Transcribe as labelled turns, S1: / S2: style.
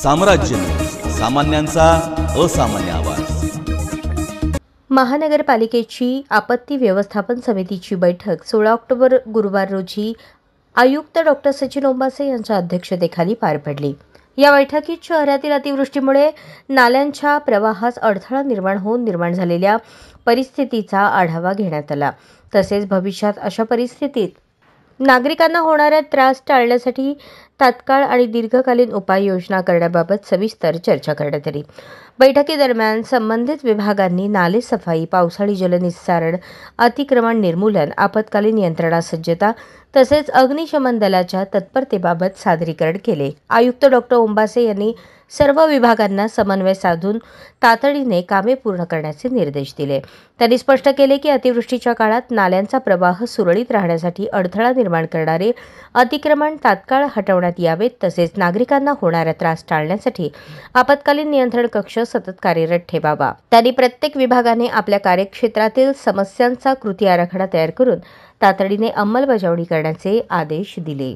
S1: साम्राज्य न्यूज, सामान्यांचा असामान्य आवाज।
S2: महानगरपालिकेची आपत्ती व्यवस्थापन समितीची बैठक 16 ऑक्टोबर गुरुवार रोजी आयुक्त डॉक्टर सचिन ओंबासे यांच्या अध्यक्षतेखाली पार पडली। या बैठकीत शहरातील अतिवृष्टीमुळे नाल्यांच्या प्रवाहास अडथळा निर्माण होऊन निर्माण झालेल्या परिस्थितीचा आढावा घेण्यात आला। तसेच भविष्यात अशा परिस्थितीत नागरिकांना होणारा त्रास टाळण्यासाठी तात्काळ आणि दीर्घकालीन उपाययोजना करण्याबाबत सविस्तर चर्चा करण्यात आली। बैठकीदरम्यान संबंधित विभागांनी नाले सफाई, पावसाळी जलनिस्सारण, अतिक्रमण निर्मूलन, आपत्कालीन यंत्रणा सज्जता तसेच अग्निशमन दलाच्या तत्परतेबाबत सादरीकरण केले। आयुक्त डॉक्टर ओंबासे यांनी सर्व विभागांना समन्वय साधून तातडीने कामे पूर्ण करण्याचे निर्देश दिले। त्यांनी स्पष्ट केले की अतिवृष्टीच्या काळात नाल्यांचा प्रवाह सुरळीत राहण्यासाठी अडथळा निर्माण करणारे अतिक्रमण तात्काळ हटवण्यात यावेत। तसेच नागरिकांना होणारा त्रास टाळण्यासाठी आपत्कालीन नियंत्रण कक्ष सतत कार्यरत ठेवावा। त्यांनी प्रत्येक विभागाने आपल्या कार्यक्षेत्रातील समस्यांचा कृती आराखडा तयार करून तातडीने अंमलबजावणी करण्याचे आदेश दिले।